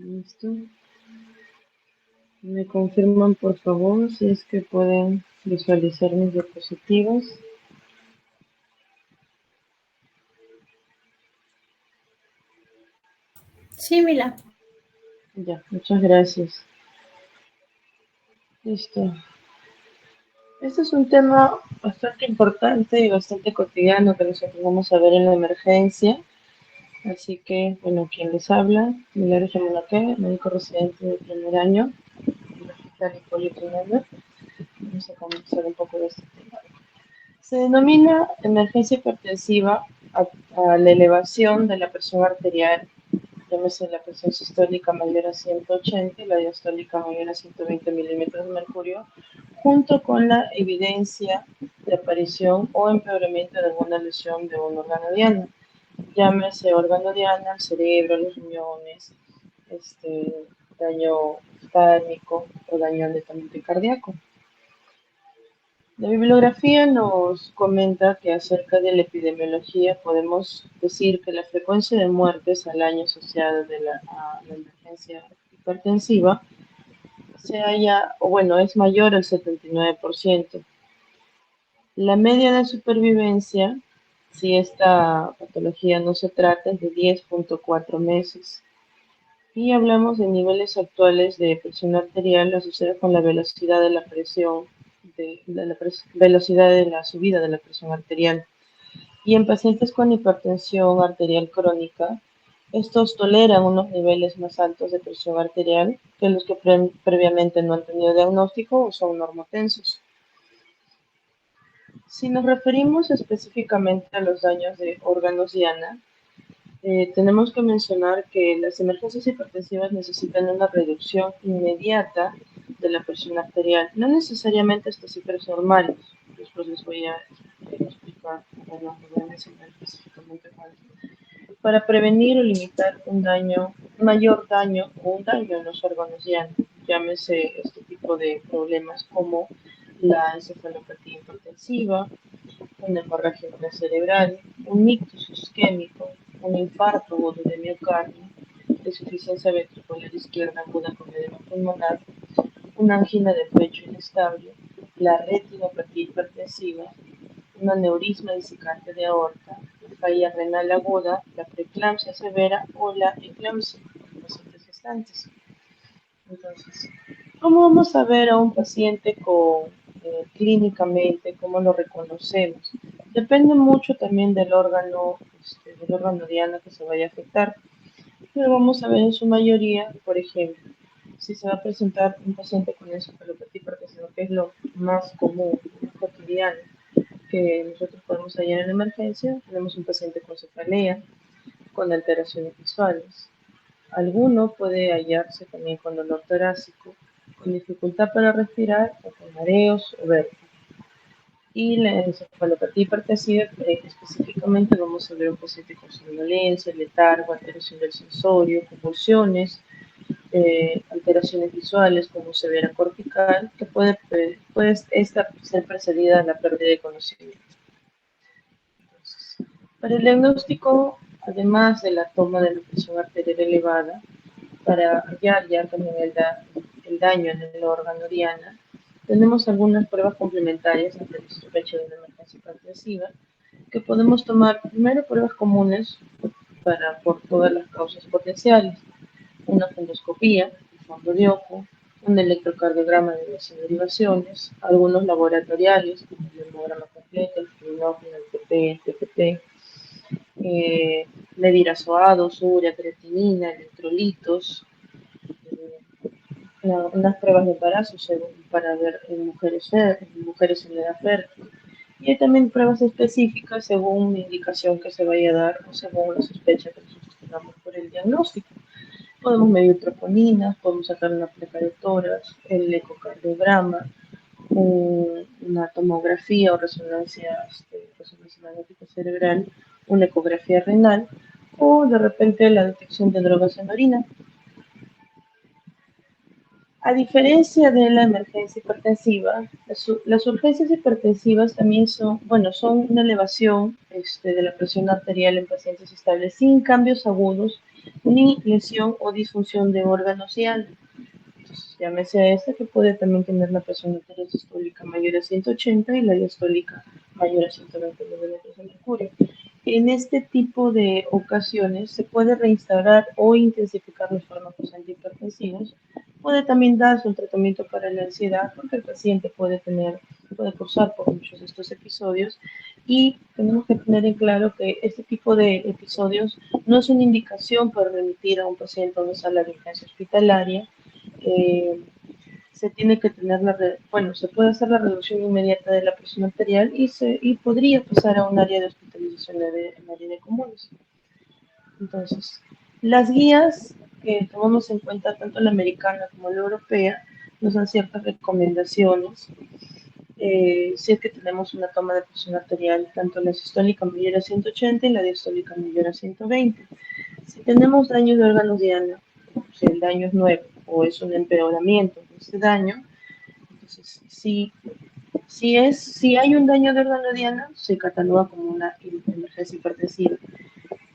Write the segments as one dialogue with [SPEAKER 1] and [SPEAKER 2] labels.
[SPEAKER 1] Listo. Me confirman por favor si es que pueden visualizar mis diapositivas.
[SPEAKER 2] Sí, Mila.
[SPEAKER 1] Ya, muchas gracias. Listo. Este es un tema bastante importante y bastante cotidiano que nosotros vamos a ver en la emergencia. Así que, bueno, quien les habla, Milagros Yamunaque, médico residente de primer año del Hospital Hipólito Yrigoyen. Vamos a conversar un poco de este tema. Se denomina emergencia hipertensiva a la elevación de la presión arterial, llámese la presión sistólica mayor a 180 y la diastólica mayor a 120 milímetros de mercurio, junto con la evidencia de aparición o empeoramiento de alguna lesión de un órgano diana, llámese órgano diana, el cerebro, los riñones, daño cardíaco o daño netamente cardíaco. La bibliografía nos comenta que acerca de la epidemiología podemos decir que la frecuencia de muertes al año asociada a la emergencia hipertensiva se halla, o bueno, es mayor al 79%. La media de supervivencia, si esta patología no se trata, es de 10.4 meses. Y hablamos de niveles actuales de presión arterial asociados con la velocidad de la presión, velocidad de la subida de la presión arterial. Y en pacientes con hipertensión arterial crónica, estos toleran unos niveles más altos de presión arterial que los que previamente no han tenido diagnóstico o son normotensos. Si nos referimos específicamente a los daños de órganos diana, tenemos que mencionar que las emergencias hipertensivas necesitan una reducción inmediata de la presión arterial, no necesariamente hasta cifras normales. Después les voy a explicar, bueno, voy a mencionar específicamente cuál, para prevenir o limitar un daño, mayor daño o un daño en los órganos diana. Llámese este tipo de problemas como la encefalopatía hipertensiva, una hemorragia cerebral, un ictus isquémico, un infarto o de miocardio, insuficiencia ventricular izquierda aguda con edema pulmonar, una angina de pecho inestable, la retinopatía hipertensiva, un aneurisma discante de aorta, la falla renal aguda, la preeclampsia severa o la eclampsia en pacientes gestantes. Entonces, ¿cómo vamos a ver a un paciente clínicamente? ¿Cómo lo reconocemos? Depende mucho también del órgano diana que se vaya a afectar. Pero vamos a ver en su mayoría, por ejemplo, si se va a presentar un paciente con encefalopatía hipertensiva, que es lo más común, lo más cotidiano, que nosotros podemos hallar en la emergencia, tenemos un paciente con cefalea, con alteraciones visuales. Alguno puede hallarse también con dolor torácico, con dificultad para respirar o con mareos o vértigo. Y la encefalopatía hipertensiva, específicamente vamos a ver un paciente con somnolencia, letargo, alteración del sensorio, convulsiones, alteraciones visuales como severa cortical, que puede esta ser precedida de la pérdida de conocimiento. Entonces, para el diagnóstico, además de la toma de la presión arterial elevada, para hallar ya también el daño en el órgano diana, tenemos algunas pruebas complementarias ante la sospecha de una emergencia hipertensiva, que podemos tomar primero pruebas comunes por todas las causas potenciales, una fundoscopía, el fondo de ojo, un electrocardiograma de las derivaciones, algunos laboratoriales, como el hemograma completo, el fibrinógeno, el PP, el TPP, medir azoados, urea, creatinina, electrolitos, unas pruebas de embarazo para ver en mujeres en edad fértil. Y hay también pruebas específicas según la indicación que se vaya a dar o según la sospecha que nosotros tengamos por el diagnóstico. Podemos medir troponinas, podemos sacar una placa de tórax, el ecocardiograma, una tomografía o resonancia magnética cerebral, una ecografía renal o de repente la detección de drogas en orina. A diferencia de la emergencia hipertensiva, las urgencias hipertensivas también son, bueno, son una elevación de la presión arterial en pacientes estables sin cambios agudos ni lesión o disfunción de órganos y algo. Entonces, llámese a esta que puede también tener la presión arterial sistólica mayor a 180 y la diastólica mayor a 120 milímetros de mercurio. En este tipo de ocasiones se puede reinstaurar o intensificar los fármacos antihipertensivos. Puede también darse un tratamiento para la ansiedad porque el paciente puede cursar por muchos de estos episodios y tenemos que tener en claro que este tipo de episodios no es una indicación para remitir a un paciente a una sala de urgencia hospitalaria. eh, Se tiene que tener bueno, se puede hacer la reducción inmediata de la presión arterial y podría pasar a un área de hospitalización en área de comunes. Entonces, las guías que tomamos en cuenta, tanto la americana como la europea, nos dan ciertas recomendaciones. Si es que tenemos una toma de presión arterial, tanto la sistólica mayor a 180 y la diastólica mayor a 120. Si tenemos daño de órganos diana, si el daño es nuevo o es un empeoramiento de ese daño, entonces si hay un daño de órgano diana, se cataloga como una emergencia hipertensiva.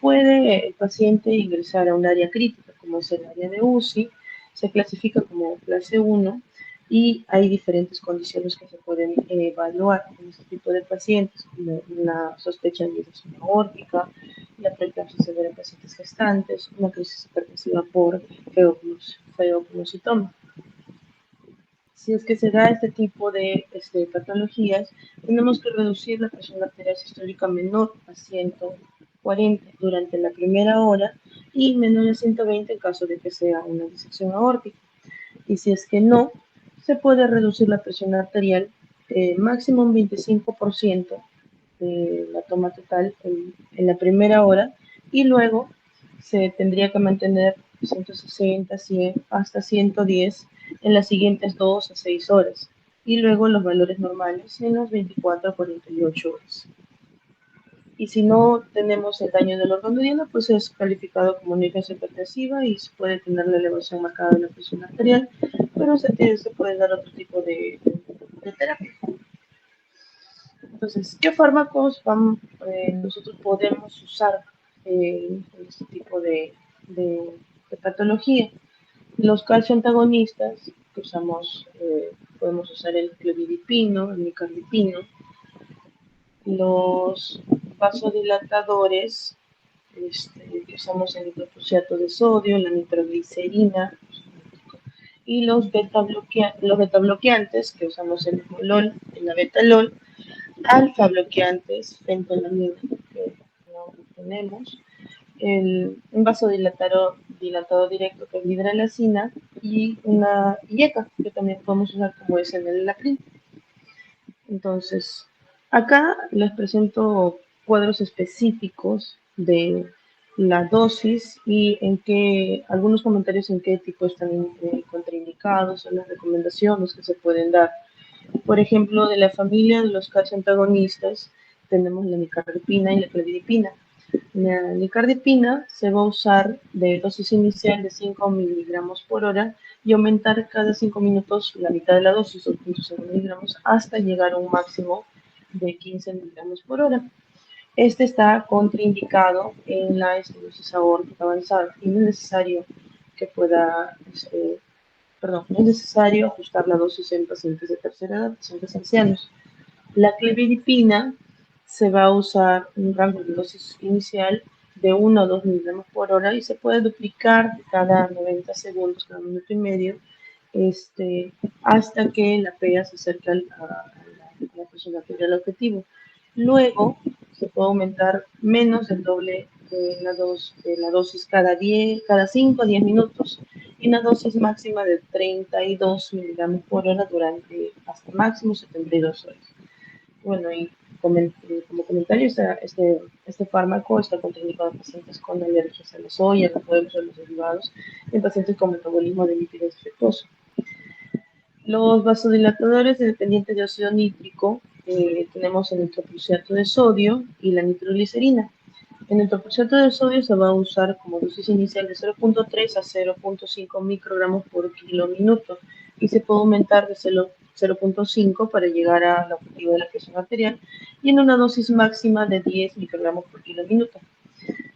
[SPEAKER 1] Puede el paciente ingresar a un área crítica, como es el área de UCI, se clasifica como clase 1 y hay diferentes condiciones que se pueden evaluar en este tipo de pacientes, como una sospecha de disfunción aórtica, la preeclampsia severa en pacientes gestantes, una crisis hipertensiva por feoglositoma. Si es que se da este tipo de patologías, tenemos que reducir la presión arterial sistólica menor a 140 durante la primera hora y menor a 120 en caso de que sea una disección aórtica. Y si es que no, se puede reducir la presión arterial máximo un 25% de la toma total en la primera hora y luego se tendría que mantener 160, 100, hasta 110 en las siguientes 2 a 6 horas y luego los valores normales en las 24 a 48 horas. Y si no tenemos el daño del órgano diana, pues es calificado como una urgencia hipertensiva y se puede tener la elevación marcada de la presión arterial, pero se puede dar otro tipo de terapia. Entonces, ¿qué fármacos nosotros podemos usar en este tipo de patología? Los calcioantagonistas que usamos, podemos usar el clobidipino, el nicardipino, los vasodilatadores, que usamos el hidrofosfato de sodio, la nitroglicerina, y los beta bloqueantes, que usamos el molol, el abetalol, alfa bloqueantes, fentolamina, que no tenemos, un vasodilatador directo que es hidralacina y una IECA, que también podemos usar como es en el lacrin. Entonces, acá les presento cuadros específicos de la dosis y algunos comentarios en qué tipo están contraindicados o las recomendaciones que se pueden dar. Por ejemplo, de la familia de los calcioantagonistas tenemos la nicardipina y la clobidipina. La nicardipina se va a usar de dosis inicial de 5 miligramos por hora y aumentar cada 5 minutos la mitad de la dosis, 2.5 miligramos, hasta llegar a un máximo de 15 miligramos por hora. Este está contraindicado en la estenosis aórtica avanzada y no es necesario que no es necesario ajustar la dosis en pacientes de tercera edad, pacientes ancianos. La clobidipina se va a usar un rango de dosis inicial de 1 a 2 miligramos por hora y se puede duplicar cada 90 segundos, cada minuto y medio, hasta que la PEA se acerque a la presión arterial objetivo. Luego se puede aumentar menos del doble de la dosis cada 5 a 10 minutos y una dosis máxima de 32 miligramos por hora durante hasta máximo 72 horas. Bueno, y como comentario, este fármaco está contraindicado en pacientes con alergias a la soya, a los huevos, a los derivados, en pacientes con metabolismo de lípidos defectuoso. Los vasodilatadores dependientes de óxido nítrico, tenemos el nitroprusiato de sodio y la nitroglicerina. En el topoxato de sodio se va a usar como dosis inicial de 0.3 a 0.5 microgramos por kilo minuto y se puede aumentar de 0.5 para llegar al objetivo de la presión arterial y en una dosis máxima de 10 microgramos por kilo minuto.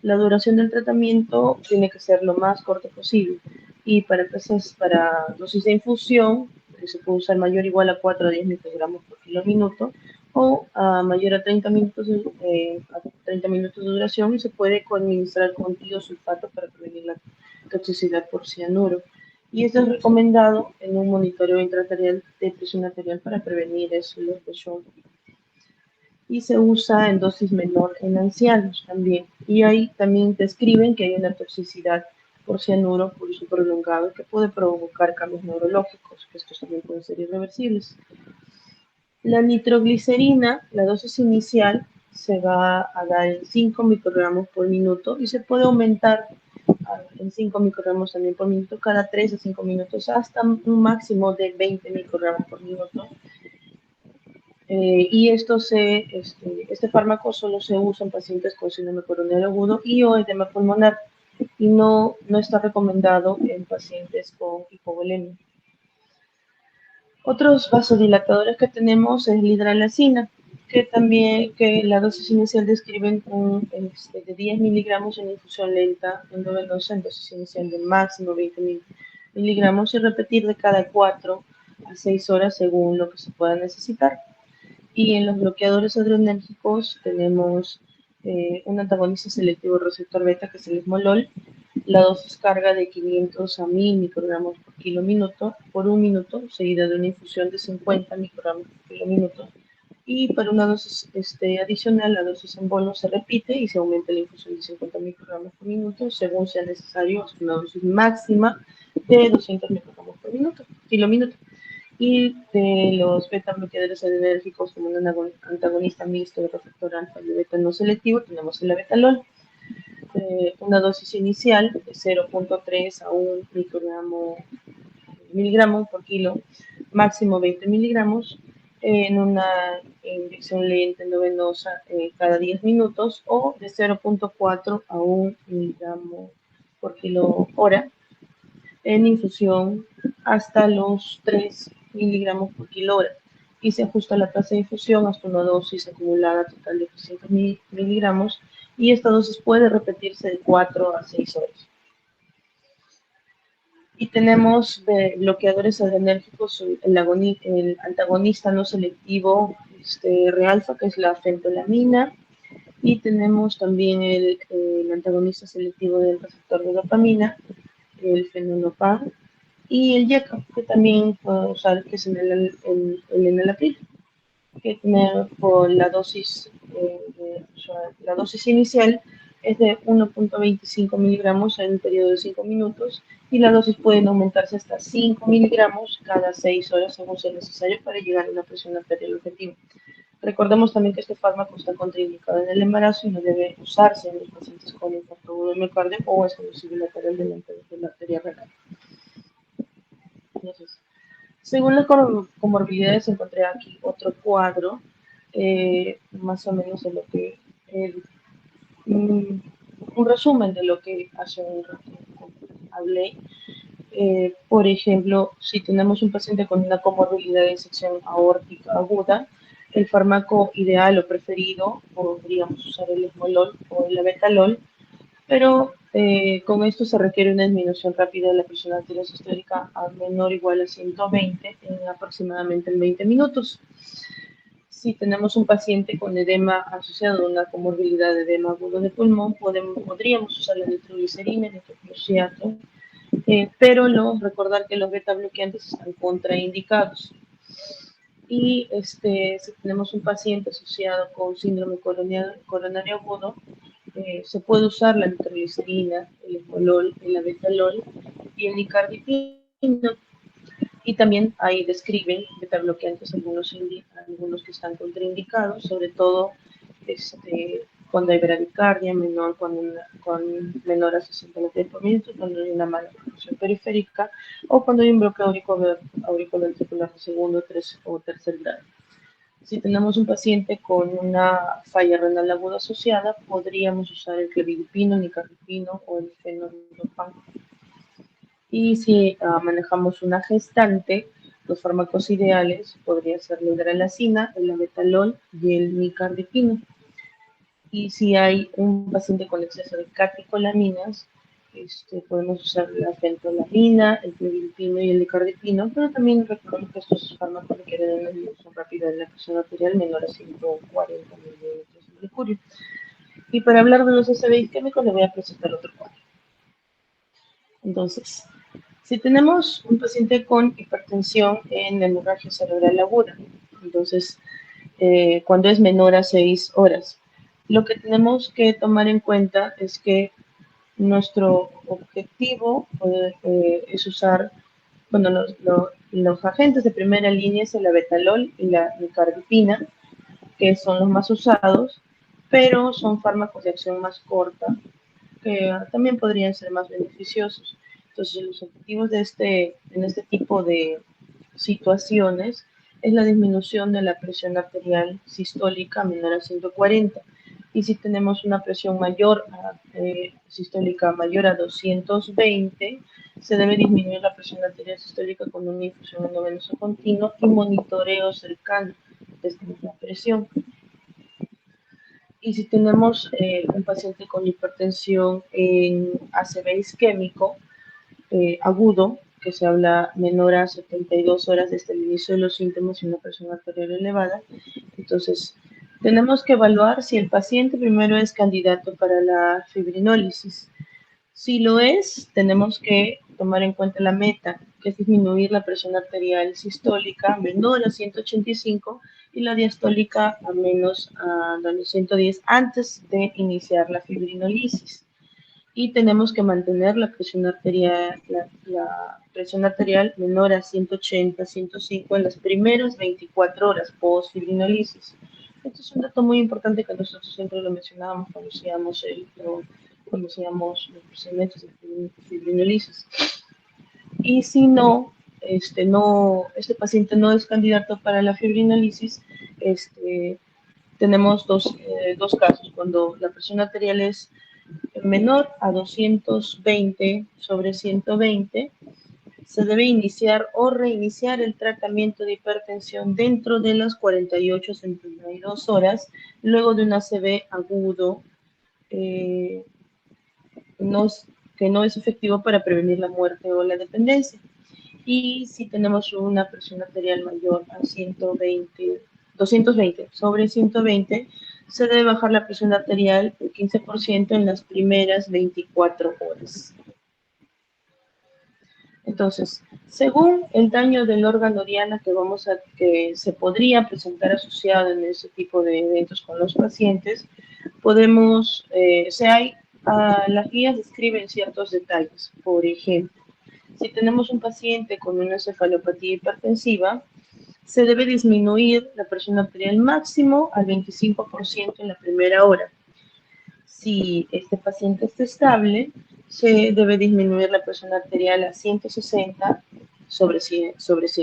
[SPEAKER 1] La duración del tratamiento tiene que ser lo más corto posible y para dosis de infusión se puede usar mayor o igual a 4 a 10 microgramos por kilo minuto o mayor a 30 minutos de duración y se puede administrar con tiosulfato para prevenir la toxicidad por cianuro. Y esto es recomendado en un monitoreo intraarterial de presión arterial para prevenir los de Shock y se usa en dosis menor en ancianos también. Y ahí también describen que hay una toxicidad por cianuro por uso prolongado que puede provocar cambios neurológicos, que estos también pueden ser irreversibles. La nitroglicerina, la dosis inicial, se va a dar en 5 microgramos por minuto y se puede aumentar en 5 microgramos también por minuto cada 3 a 5 minutos hasta un máximo de 20 microgramos por minuto. Y este fármaco solo se usa en pacientes con síndrome coronario agudo y o edema pulmonar y no está recomendado en pacientes con hipovolemia. Otros vasodilatadores que tenemos es la hidralazina, que la dosis inicial describen de 10 miligramos en infusión lenta endovenosa en dosis inicial de máximo 20 miligramos y repetir de cada 4 a 6 horas según lo que se pueda necesitar. Y en los bloqueadores adrenérgicos tenemos un antagonista selectivo receptor beta, que es el esmolol. La dosis carga de 500 a 1000 microgramos por kilo minuto por un minuto, seguida de una infusión de 50 microgramos por kilo minuto. Y para una dosis adicional, la dosis en bolo se repite y se aumenta la infusión de 50 microgramos por minuto, según sea necesario, hasta una dosis máxima de 200 microgramos por kilo minuto. Y de los beta bloqueadores adrenérgicos como un antagonista mixto de receptor alfa y beta no selectivo, tenemos el abetalol. Una dosis inicial de 0.3 a 1 miligramo por kilo, máximo 20 miligramos, en una inyección lenta endovenosa cada 10 minutos o de 0.4 a 1 miligramo por kilo hora en infusión hasta los 3 miligramos por kilo hora y se ajusta la tasa de infusión hasta una dosis acumulada total de 300 miligramos y esta dosis puede repetirse de 4 a 6 horas. Y tenemos bloqueadores adrenérgicos, el antagonista no selectivo realfa, que es la fentolamina, y tenemos también el antagonista selectivo del receptor de dopamina, el fenolopam, y el YECA, que también puede usar, que es el enalapril, que tiene por la dosis inicial es de 1.25 miligramos en un periodo de 5 minutos y la dosis puede aumentarse hasta 5 miligramos cada 6 horas según sea necesario para llegar a una presión arterial objetiva. Recordemos también que este fármaco está contraindicado en el embarazo y no debe usarse en los pacientes con infarto agudo de miocardio o esclerosis bilateral de la arteria renal. Entonces, según las comorbilidades, encontré aquí otro cuadro, más o menos de lo que, un resumen de lo que hace un rato hablé. Por ejemplo, si tenemos un paciente con una comorbilidad de disección aórtica aguda, el fármaco ideal o preferido podríamos usar el esmolol o el abetalol, pero con esto se requiere una disminución rápida de la presión arterial sistólica a menor o igual a 120 en aproximadamente 20 minutos. Si tenemos un paciente con edema asociado a una comorbilidad de edema agudo de pulmón, podríamos usar la nitroglicerina, el nitroclosiato, pero recordar que los beta bloqueantes están contraindicados. Y si tenemos un paciente asociado con síndrome coronario agudo, se puede usar la nitroglicerina, el esmolol, el abetalol y el nicardipino. Y también ahí describen beta-bloqueantes, algunos que están contraindicados, sobre todo cuando hay bradicardia menor, con menor a 60 latidos por minuto, cuando hay una mala perfusión periférica o cuando hay un bloqueo auriculoventricular de segundo o tercer grado. Si tenemos un paciente con una falla renal aguda asociada, podríamos usar el clobidipino, nicardipino o el fenoldopan. Y si manejamos una gestante, los fármacos ideales podrían ser la hidralazina, el labetalol y el nicardipino. Y si hay un paciente con exceso de catecolaminas, podemos usar la fentolamina, el clobidipino y el nicardipino, pero también recordemos que estos fármacos requieren una disminución rápida de la presión arterial menor a 140 mililitros de mercurio. Y para hablar de los SBI químicos, le voy a presentar otro cuadro. Entonces, si tenemos un paciente con hipertensión en hemorragia cerebral aguda, entonces, cuando es menor a 6 horas, lo que tenemos que tomar en cuenta es que nuestro objetivo es usar, bueno, los agentes de primera línea es el abetalol y la nicardipina, que son los más usados, pero son fármacos de acción más corta, que también podrían ser más beneficiosos. Entonces, los objetivos en este tipo de situaciones es la disminución de la presión arterial sistólica menor a 140. Y si tenemos una presión mayor sistólica mayor a 220, se debe disminuir la presión arterial sistólica con una infusión endovenosa continua y monitoreo cercano de esta misma presión. Y si tenemos un paciente con hipertensión en ACV isquémico agudo, que se habla menor a 72 horas desde el inicio de los síntomas y una presión arterial elevada, entonces tenemos que evaluar si el paciente primero es candidato para la fibrinólisis. Si lo es, tenemos que tomar en cuenta la meta, que es disminuir la presión arterial sistólica menor a 185 y la diastólica a menos a 110 antes de iniciar la fibrinolisis. Y tenemos que mantener la presión arterial menor a 180, 105 en las primeras 24 horas post fibrinolisis. Esto es un dato muy importante que nosotros siempre lo mencionábamos cuando hacíamos los procedimientos de fibrinolisis. Y si no, este paciente no es candidato para la fibrinolisis, tenemos dos casos. Cuando la presión arterial es menor a 220 sobre 120, se debe iniciar o reiniciar el tratamiento de hipertensión dentro de las 48 a 72 horas, luego de un ACV agudo eh, no, que no es efectivo para prevenir la muerte o la dependencia. Y si tenemos una presión arterial mayor a 220 sobre 120, se debe bajar la presión arterial el 15% en las primeras 24 horas. Entonces, según el daño del órgano diana que se podría presentar asociado en ese tipo de eventos con los pacientes, las guías describen ciertos detalles. Por ejemplo, si tenemos un paciente con una encefalopatía hipertensiva, se debe disminuir la presión arterial máximo al 25% en la primera hora. Si este paciente está estable, se debe disminuir la presión arterial a 160 sobre 100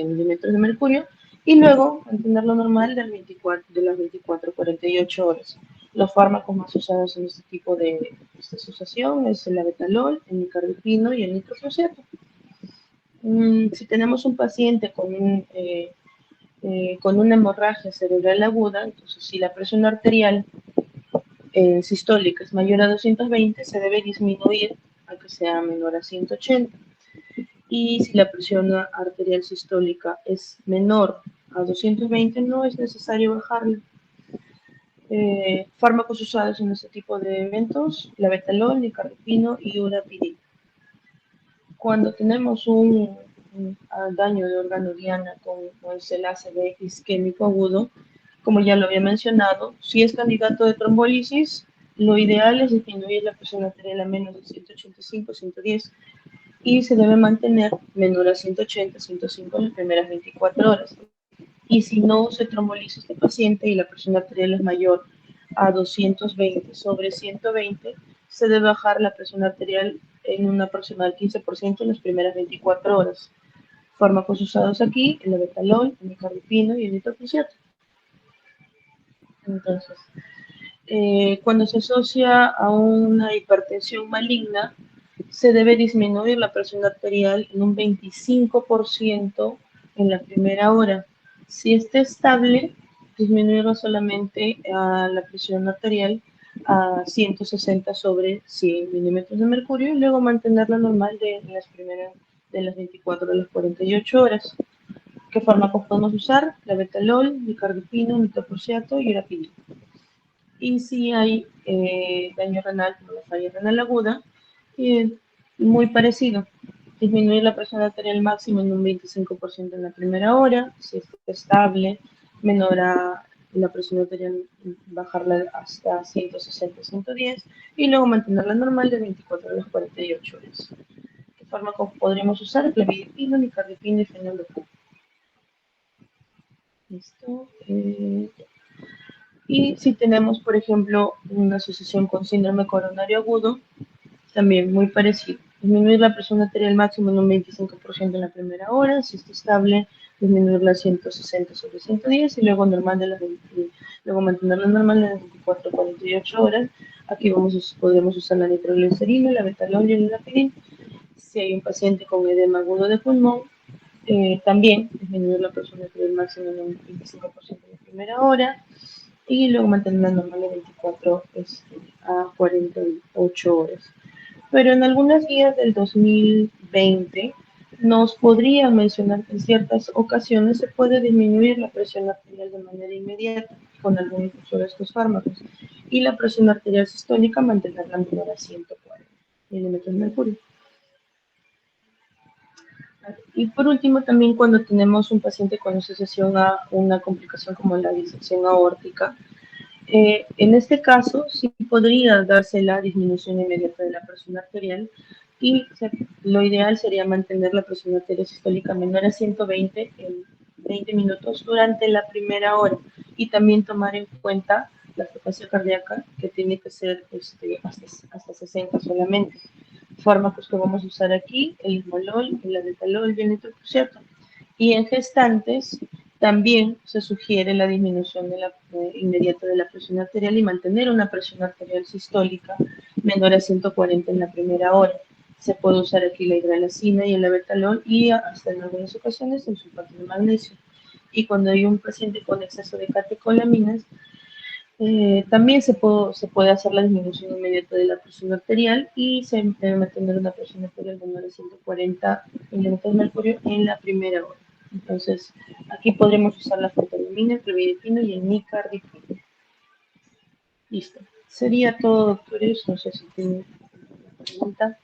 [SPEAKER 1] milímetros de mercurio y luego mantenerlo normal de las 24 a 48 horas. Los fármacos más usados en este tipo de asociación es el abetalol, el nicardipino y el nitrofloxato. Si tenemos un paciente con una hemorragia cerebral aguda, entonces si la presión arterial sistólica es mayor a 220, se debe disminuir a que sea menor a 180. Y si la presión arterial sistólica es menor a 220, no es necesario bajarla. Fármacos usados en este tipo de eventos, labetalol, nicardipino y urapidil. Cuando tenemos un daño de órgano diana con el ACV isquémico agudo, como ya lo había mencionado, si es candidato de trombólisis, lo ideal es disminuir la presión arterial a menos de 185, 110 y se debe mantener menor a 180, 105 en las primeras 24 horas. Y si no se tromboliza este paciente y la presión arterial es mayor a 220 sobre 120, se debe bajar la presión arterial en un aproximado 15% en las primeras 24 horas. Fármacos usados aquí, el abetalol, el nicardipino y el nitrofloxato. Entonces, cuando se asocia a una hipertensión maligna, se debe disminuir la presión arterial en un 25% en la primera hora. Si está estable, disminuirlo solamente a la presión arterial a 160 sobre 100 milímetros de mercurio y luego mantenerla normal de las 24 a las 48 horas. ¿Qué fármacos podemos usar? La betalol, micardipino, metoprolol y urapilina. Y si hay daño renal, como la falla renal aguda, eh, muy parecido. Disminuir la presión arterial máxima en un 25% en la primera hora, si es estable, menor a la presión arterial, bajarla hasta 160-110 y luego mantenerla normal de 24 a las 48 horas. ¿Qué fármacos podríamos usar? Clavidipino, nicardipino y fenolocano. Listo. Y si tenemos, por ejemplo, una asociación con síndrome coronario agudo, también muy parecido. Disminuir la presión arterial máxima en un 25% en la primera hora, si está estable, disminuirla a 160 sobre 110 y luego, normal de las 20, luego mantenerla normal de las 24 a 48 horas. Aquí podemos usar la nitroglicerina, la betalol y el urapilin. Si hay un paciente con edema agudo de pulmón, también disminuir la presión arterial máxima en un 25% en la primera hora y luego mantenerla normal de 24 a 48 horas. Pero en algunas guías del 2020 nos podrían mencionar que en ciertas ocasiones se puede disminuir la presión arterial de manera inmediata con algún uso de estos fármacos y la presión arterial sistólica mantenerla menor a 140 milímetros de mercurio. Y por último, también cuando tenemos un paciente con asociación a una complicación como la disección aórtica, en este caso, sí podría darse la disminución inmediata de la presión arterial y lo ideal sería mantener la presión arterial sistólica menor a 120 en 20 minutos durante la primera hora y también tomar en cuenta la frecuencia cardíaca que tiene que ser hasta 60 solamente. Fármacos que vamos a usar aquí, el ismolol, el adetalol y el nitroprusiato. Y en gestantes también se sugiere la disminución inmediata de la presión arterial y mantener una presión arterial sistólica menor a 140 en la primera hora. Se puede usar aquí la hidralacina y el abetalol y hasta en algunas ocasiones el sulfato de magnesio. Y cuando hay un paciente con exceso de catecolaminas, también se puede hacer la disminución inmediata de la presión arterial y se debe mantener una presión arterial menor a 140 milímetros de mercurio en la primera hora. Entonces, aquí podremos usar la fentanilina, el clobidipino y el nicardipino. Listo. Sería todo, doctores. No sé si tienen alguna pregunta.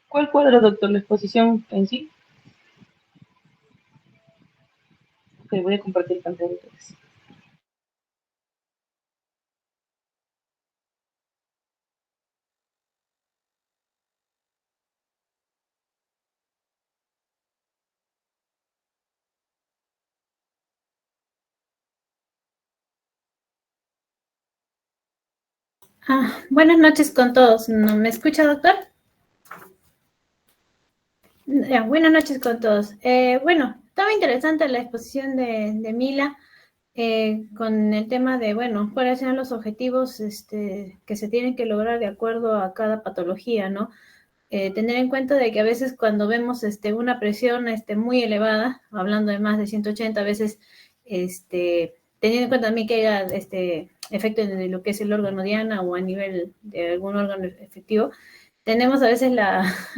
[SPEAKER 1] ¿Cuál cuadro, doctor? ¿La exposición en sí? Ok, voy a compartir pantalla entonces.
[SPEAKER 2] Buenas noches con todos. ¿No me escucha, doctor? Buenas noches con todos. Bueno, estaba interesante la exposición de Mila con el tema de, bueno, cuáles sean los objetivos que se tienen que lograr de acuerdo a cada patología, ¿no? Tener en cuenta de que a veces cuando vemos una presión muy elevada, hablando de más de 180, a veces teniendo en cuenta también que haya efecto en lo que es el órgano diana o a nivel de algún órgano efectivo, tenemos a veces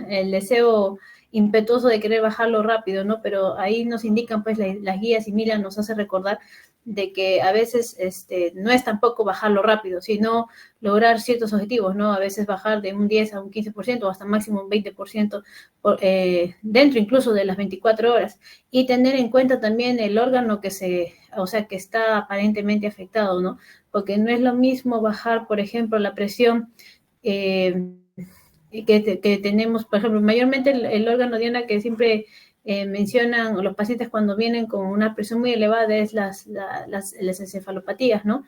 [SPEAKER 2] el deseo impetuoso de querer bajarlo rápido, ¿no? Pero ahí nos indican pues las guías y Mila nos hace recordar de que a veces no es tampoco bajarlo rápido, sino lograr ciertos objetivos, ¿no? A veces bajar de un 10 a un 15% o hasta máximo un 20% dentro incluso de las 24 horas. Y tener en cuenta también el órgano que que está aparentemente afectado, ¿no? Porque no es lo mismo bajar, por ejemplo, la presión que tenemos, por ejemplo, mayormente el órgano diana que siempre mencionan los pacientes cuando vienen con una presión muy elevada es las encefalopatías, ¿no?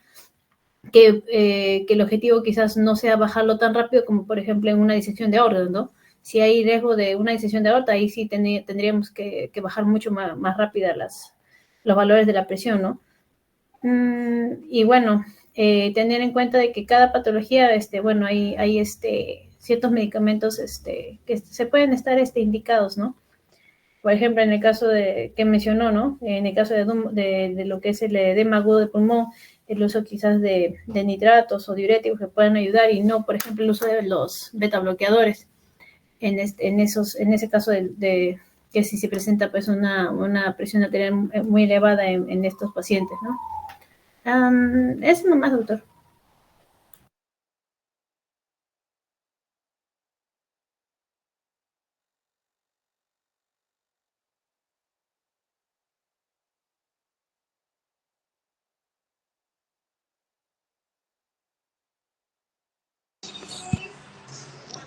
[SPEAKER 2] Que el objetivo quizás no sea bajarlo tan rápido como, por ejemplo, en una disección de órganos, ¿no? Si hay riesgo de una disección de aorta, ahí sí tendríamos que bajar mucho más rápida los valores de la presión, ¿no? Y bueno, tener en cuenta de que cada patología, bueno, hay ciertos medicamentos que se pueden estar indicados, ¿no? Por ejemplo, en el caso que mencionó, ¿no? En el caso de lo que es el edema agudo de pulmón, el uso quizás de nitratos o diuréticos que puedan ayudar y no, por ejemplo, el uso de los beta bloqueadores en ese caso que si se presenta pues una presión arterial muy elevada en estos pacientes, ¿no? Eso nomás, doctor.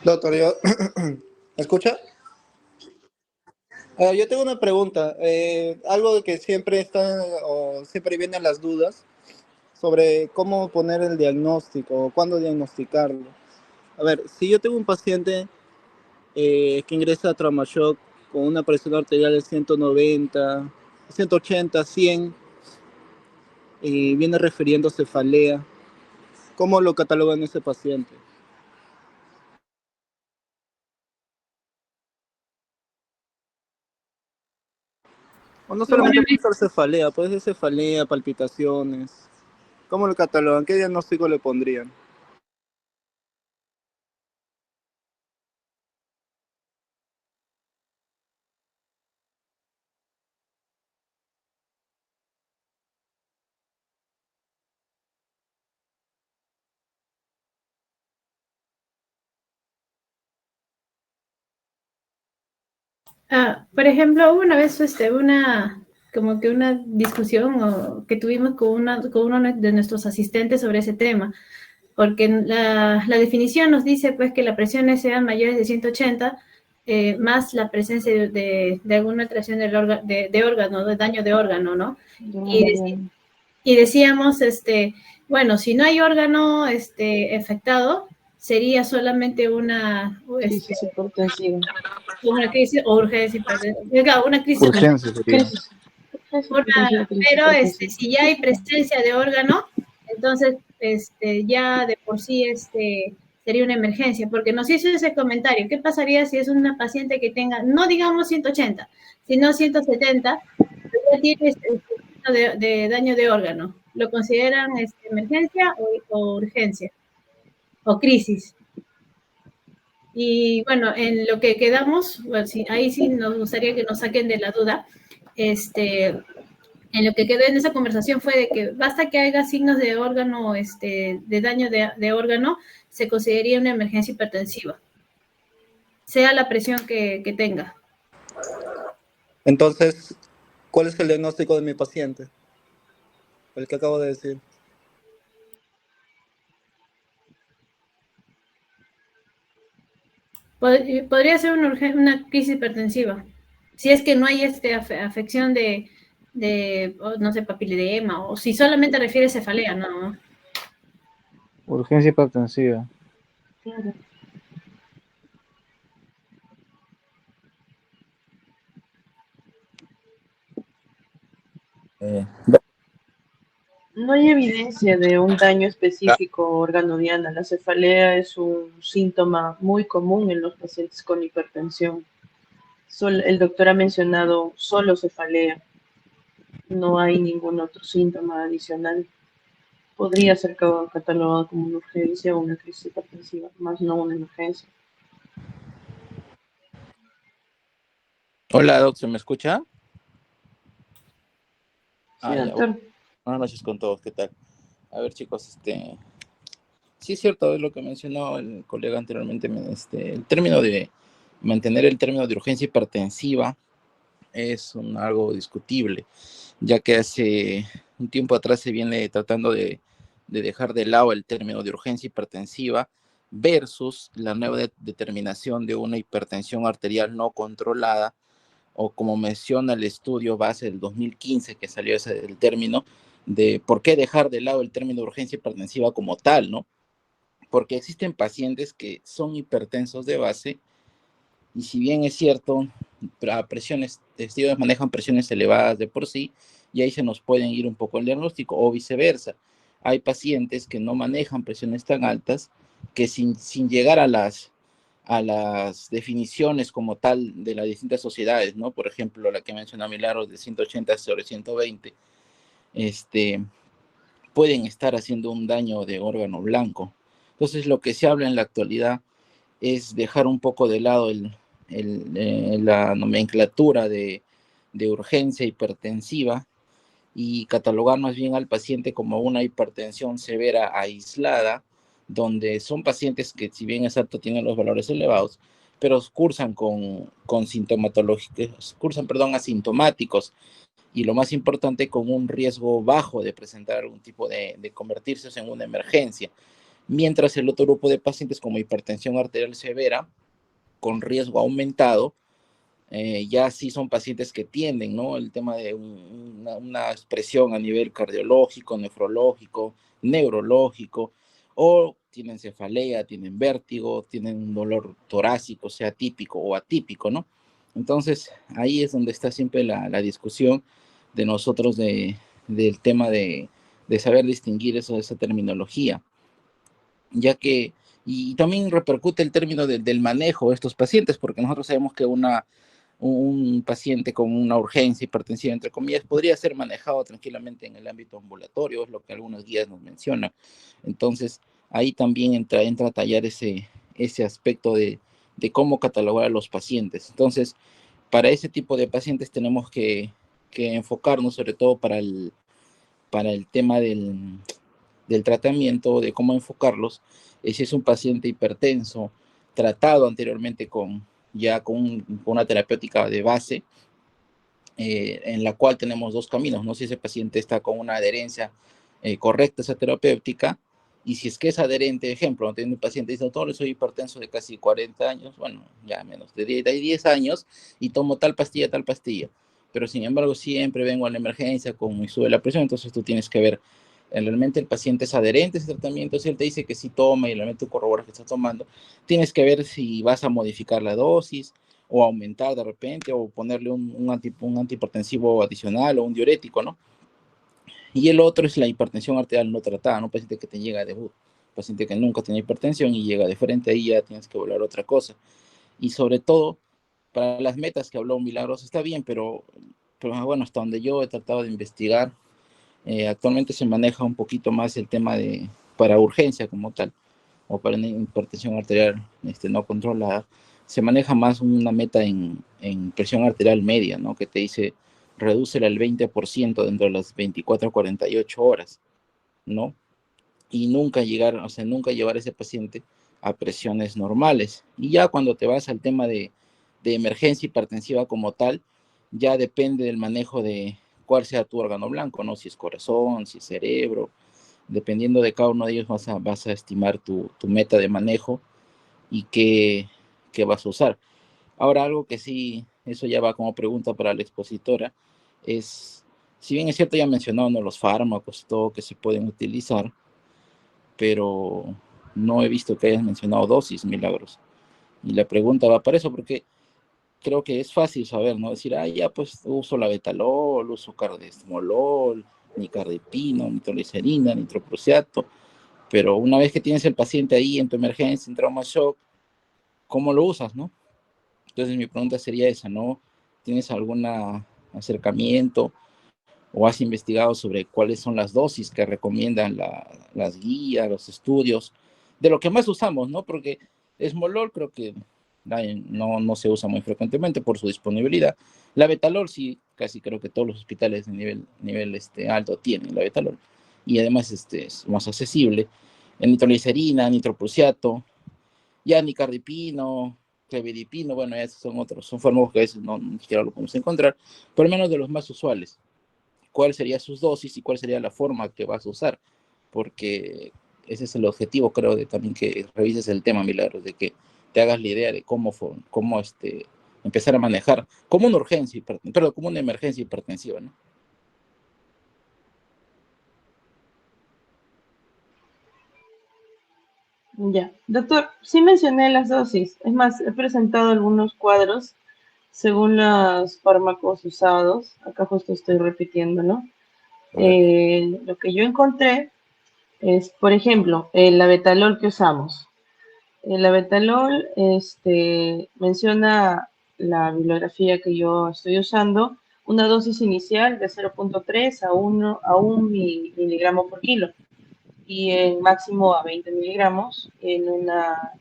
[SPEAKER 3] Doctor, ¿me escucha? Yo tengo una pregunta, algo de que siempre está o siempre vienen las dudas sobre cómo poner el diagnóstico o cuándo diagnosticarlo. A ver, si yo tengo un paciente que ingresa a trauma shock con una presión arterial de 190, 180, 100 y viene refiriendo cefalea, ¿cómo lo catalogan ese paciente? O no
[SPEAKER 2] Bueno,
[SPEAKER 3] solamente puede ser cefalea, puede ser cefalea, palpitaciones. ¿Cómo lo catalogan? ¿Qué diagnóstico le pondrían?
[SPEAKER 2] por ejemplo, hubo una vez como que una discusión que tuvimos con uno de nuestros asistentes sobre ese tema, porque la definición nos dice pues que las presiones sean mayores de 180 más la presencia de alguna alteración de órgano, de daño de órgano, ¿no? Y decíamos, bueno, si no hay órgano afectado, sería solamente
[SPEAKER 1] Crisis hipertensiva.
[SPEAKER 2] una crisis o urgencia, una crisis.
[SPEAKER 4] Urgencia sería.
[SPEAKER 1] Crisis. Crisis hipertensiva, crisis
[SPEAKER 2] Pero
[SPEAKER 1] hipertensiva.
[SPEAKER 2] si ya hay presencia de órgano, entonces ya de por sí sería una emergencia, porque nos hizo ese comentario, ¿qué pasaría si es una paciente que tenga, no digamos 180, sino 170, ya tiene de daño de órgano? ¿Lo consideran emergencia o urgencia? O crisis. Y bueno, en lo que quedamos, bueno, sí, ahí sí nos gustaría que nos saquen de la duda, en lo que quedó en esa conversación fue de que basta que haya signos de órgano, de daño de órgano, se consideraría una emergencia hipertensiva, sea la presión que tenga.
[SPEAKER 3] Entonces, ¿cuál es el diagnóstico de mi paciente? El que acabo de decir.
[SPEAKER 2] Podría ser una crisis hipertensiva, si es que no hay afección no sé, papiledema, o si solamente refiere cefalea, ¿no?
[SPEAKER 4] Urgencia hipertensiva.
[SPEAKER 1] Claro. No hay evidencia de un daño específico órgano diana. La cefalea es un síntoma muy común en los pacientes con hipertensión. El doctor ha mencionado solo cefalea. No hay ningún otro síntoma adicional. Podría ser catalogado como una urgencia o una crisis hipertensiva, más no una emergencia.
[SPEAKER 5] Hola, doctor, ¿me escucha?
[SPEAKER 1] Sí, doctor.
[SPEAKER 5] Buenas noches con todos, ¿qué tal? A ver, chicos, sí es cierto, es lo que mencionó el colega anteriormente, el término de mantener el término de urgencia hipertensiva es algo discutible, ya que hace un tiempo atrás se viene tratando de dejar de lado el término de urgencia hipertensiva versus la nueva determinación de una hipertensión arterial no controlada, o como menciona el estudio base del 2015 que salió el término, de por qué dejar de lado el término de urgencia hipertensiva como tal, ¿no? Porque existen pacientes que son hipertensos de base y si bien es cierto, a presiones, testigos manejan presiones elevadas de por sí y ahí se nos pueden ir un poco el diagnóstico o viceversa. Hay pacientes que no manejan presiones tan altas que sin llegar a las definiciones como tal de las distintas sociedades, ¿no? Por ejemplo, la que mencionó Milagros de 180 sobre 120, pueden estar haciendo un daño de órgano blanco. Entonces, lo que se habla en la actualidad es dejar un poco de lado la nomenclatura de urgencia hipertensiva y catalogar más bien al paciente como una hipertensión severa aislada, donde son pacientes que, si bien es alto, tienen los valores elevados, pero cursan con sintomatologías, cursan, perdón, asintomáticos, y lo más importante, con un riesgo bajo de presentar algún tipo de convertirse en una emergencia. Mientras el otro grupo de pacientes como hipertensión arterial severa, con riesgo aumentado, ya sí son pacientes que tienden, ¿no? El tema de una expresión a nivel cardiológico, nefrológico, neurológico, o tienen cefalea, tienen vértigo, tienen un dolor torácico, sea típico o atípico, ¿no? Entonces, ahí es donde está siempre la discusión de nosotros del tema de saber distinguir esa terminología, ya que, y también repercute el término del manejo de estos pacientes, porque nosotros sabemos que un paciente con una urgencia hipertensiva, entre comillas, podría ser manejado tranquilamente en el ámbito ambulatorio, es lo que algunas guías nos mencionan. Entonces, ahí también entra a tallar ese aspecto de cómo catalogar a los pacientes. Entonces, para ese tipo de pacientes tenemos que enfocarnos, sobre todo para el tema del tratamiento, de cómo enfocarlos, si es un paciente hipertenso, tratado anteriormente con una terapéutica de base, en la cual tenemos dos caminos, ¿no? Si ese paciente está con una adherencia correcta a esa terapéutica, y si es que es adherente, ejemplo, tengo un paciente dice, doctor, soy hipertenso de casi 40 años, bueno, ya menos, de 10 años, y tomo tal pastilla, pero sin embargo siempre vengo a la emergencia con y sube la presión, entonces tú tienes que ver, realmente el paciente es adherente a ese tratamiento, si él te dice que sí toma y realmente tú corroboras que está tomando, tienes que ver si vas a modificar la dosis, o aumentar de repente, o ponerle un antihipertensivo adicional o un diurético, ¿no? Y el otro es la hipertensión arterial no tratada, ¿no? Un paciente que te llega de debut, paciente que nunca tenía hipertensión y llega de frente, ahí ya tienes que volver a otra cosa. Y sobre todo, para las metas que habló Milagros, está bien, pero bueno, hasta donde yo he tratado de investigar, actualmente se maneja un poquito más el tema para urgencia como tal, o para una hipertensión arterial no controlada, se maneja más una meta en presión arterial media, ¿no? Que te dice, redúcela al 20% dentro de las 24 a 48 horas, ¿no? Y nunca llevar a ese paciente a presiones normales. Y ya cuando te vas al tema de emergencia hipertensiva como tal, ya depende del manejo de cuál sea tu órgano blanco, ¿no? Si es corazón, si es cerebro, dependiendo de cada uno de ellos vas a estimar tu meta de manejo y qué vas a usar. Ahora, algo que sí, eso ya va como pregunta para la expositora, es, si bien es cierto, ya mencionado, ¿no?, los fármacos, todo que se pueden utilizar, pero no he visto que hayas mencionado dosis, Milagros. Y la pregunta va para eso, porque creo que es fácil saber, ¿no? Decir, ya pues uso la betalol, uso cardesmolol, nicardipino, nitroglicerina, nitroprusiato, pero una vez que tienes el paciente ahí en tu emergencia, en trauma shock, ¿cómo lo usas, no? Entonces mi pregunta sería esa, ¿no? ¿Tienes algún acercamiento o has investigado sobre cuáles son las dosis que recomiendan las guías, los estudios, de lo que más usamos, ¿no? Porque esmolol creo que no se usa muy frecuentemente por su disponibilidad. La betalol sí, casi creo que todos los hospitales de nivel alto tienen la betalol. Y además es más accesible. En nitroglicerina, nitroprusiato, ya nicardipino, clevidipino, bueno, esos son otros, son fármacos que a veces no ni siquiera lo podemos encontrar, pero al menos de los más usuales. ¿Cuál sería sus dosis y cuál sería la forma que vas a usar? Porque ese es el objetivo, creo, de también que revises el tema, Milagros, de que te hagas la idea de cómo empezar a manejar como una urgencia, pero como una emergencia hipertensiva, ¿no?
[SPEAKER 1] Ya, doctor, sí mencioné las dosis. Es más, he presentado algunos cuadros según los fármacos usados. Acá justo estoy repitiendo, ¿no?
[SPEAKER 5] A ver,
[SPEAKER 1] Lo que yo encontré es, por ejemplo, el abetalol que usamos. El abetalol menciona la bibliografía que yo estoy usando, una dosis inicial de 0.3 a 1 miligramo por kilo y en máximo a 20 miligramos en una